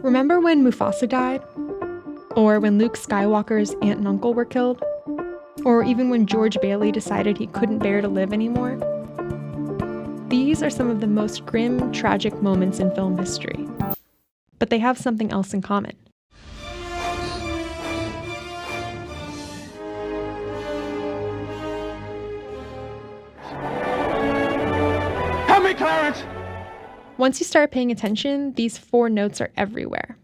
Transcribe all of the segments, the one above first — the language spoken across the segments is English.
Remember when Mufasa died? Or when Luke Skywalker's aunt and uncle were killed? Or even when George Bailey decided he couldn't bear to live anymore? These are some of the most grim, tragic moments in film history. But they have something else in common. Help me, Clarence! Once you start paying attention, these 4 notes are everywhere.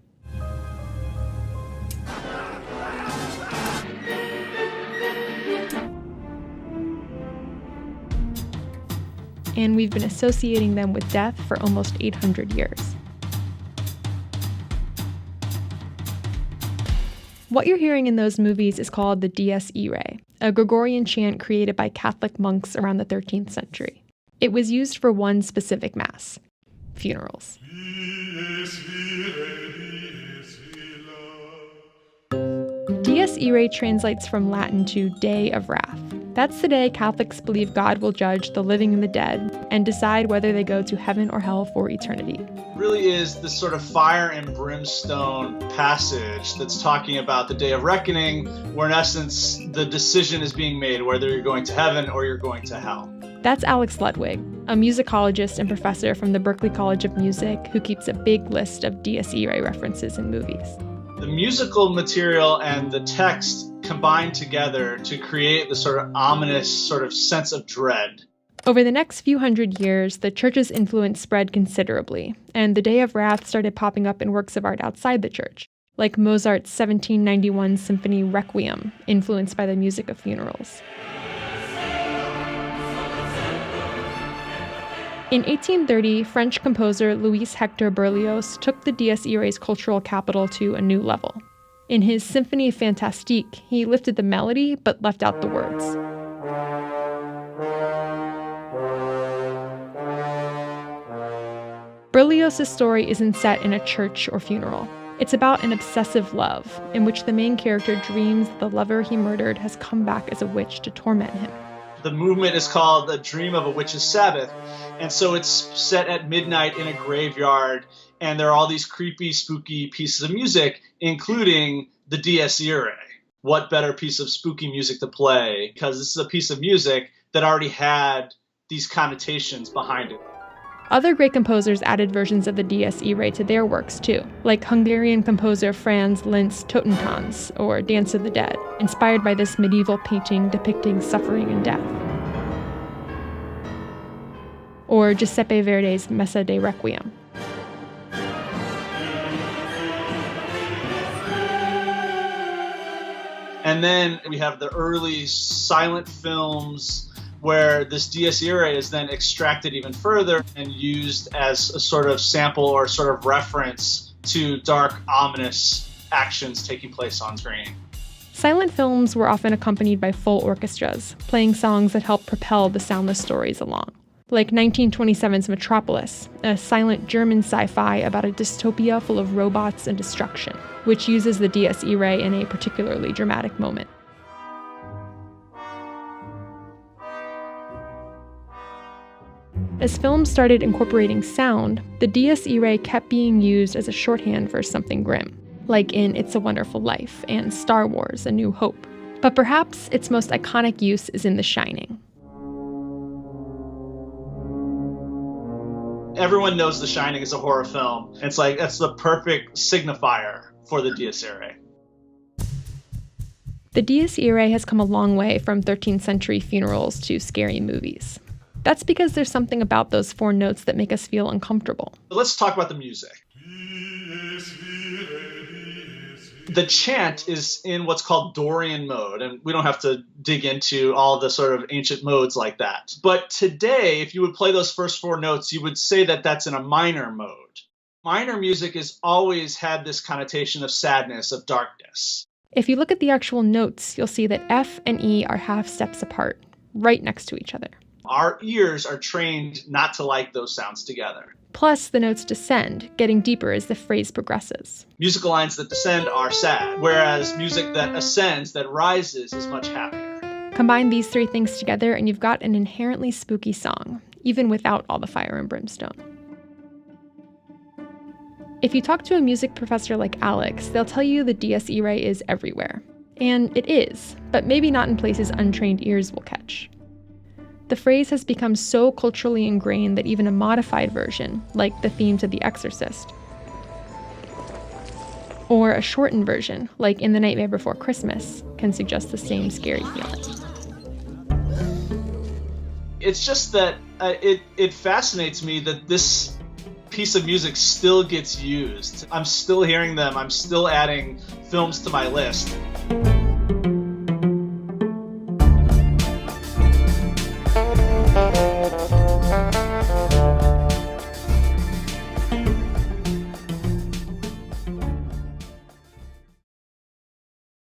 And we've been associating them with death for almost 800 years. What you're hearing in those movies is called the Dies Irae, a Gregorian chant created by Catholic monks around the 13th century. It was used for one specific mass: funerals. Dies Irae translates from Latin to Day of Wrath. That's the day Catholics believe God will judge the living and the dead and decide whether they go to heaven or hell for eternity. Really is this sort of fire and brimstone passage that's talking about the day of reckoning, where in essence the decision is being made whether you're going to heaven or you're going to hell. That's Alex Ludwig, a musicologist and professor from the Berklee College of Music who keeps a big list of Dies Irae references in movies. The musical material and the text combine together to create the sort of ominous sort of sense of dread. Over the next few hundred years, the church's influence spread considerably, and the Day of Wrath started popping up in works of art outside the church, like Mozart's 1791 symphony Requiem, influenced by the music of funerals. In 1830, French composer Louis Hector Berlioz took the Dies Irae's cultural capital to a new level. In his Symphonie Fantastique, he lifted the melody but left out the words. Berlioz's story isn't set in a church or funeral. It's about an obsessive love, in which the main character dreams that the lover he murdered has come back as a witch to torment him. The movement is called The Dream of a Witch's Sabbath, and so it's set at midnight in a graveyard, and there are all these creepy, spooky pieces of music, including the Dies Irae. What better piece of spooky music to play? Because this is a piece of music that already had these connotations behind it. Other great composers added versions of the Dies Irae to their works too, like Hungarian composer Franz Liszt's Totentanz, or Dance of the Dead, inspired by this medieval painting depicting suffering and death. Or Giuseppe Verdi's Messa de Requiem. And then we have the early silent films where this Dies Irae is then extracted even further and used as a sort of sample or sort of reference to dark, ominous actions taking place on screen. Silent films were often accompanied by full orchestras, playing songs that helped propel the soundless stories along. Like 1927's Metropolis, a silent German sci-fi about a dystopia full of robots and destruction, which uses the Dies Irae in a particularly dramatic moment. As films started incorporating sound, the Dies Irae kept being used as a shorthand for something grim, like in It's a Wonderful Life and Star Wars: A New Hope. But perhaps its most iconic use is in The Shining. Everyone knows The Shining is a horror film. It's like, that's the perfect signifier for the Dies Irae. The Dies Irae has come a long way from 13th century funerals to scary movies. That's because there's something about those 4 notes that make us feel uncomfortable. Let's talk about the music. The chant is in what's called Dorian mode, and we don't have to dig into all the sort of ancient modes like that. But today, if you would play those first 4 notes, you would say that that's in a minor mode. Minor music has always had this connotation of sadness, of darkness. If you look at the actual notes, you'll see that F and E are half steps apart, right next to each other. Our ears are trained not to like those sounds together. Plus, the notes descend, getting deeper as the phrase progresses. Musical lines that descend are sad, whereas music that ascends, that rises, is much happier. Combine these 3 things together and you've got an inherently spooky song, even without all the fire and brimstone. If you talk to a music professor like Alex, they'll tell you the Dies Irae is everywhere. And it is, but maybe not in places untrained ears will catch. The phrase has become so culturally ingrained that even a modified version, like the theme to The Exorcist, or a shortened version, like In the Nightmare Before Christmas, can suggest the same scary feeling. It's just that it fascinates me that this piece of music still gets used. I'm still hearing them. I'm still adding films to my list.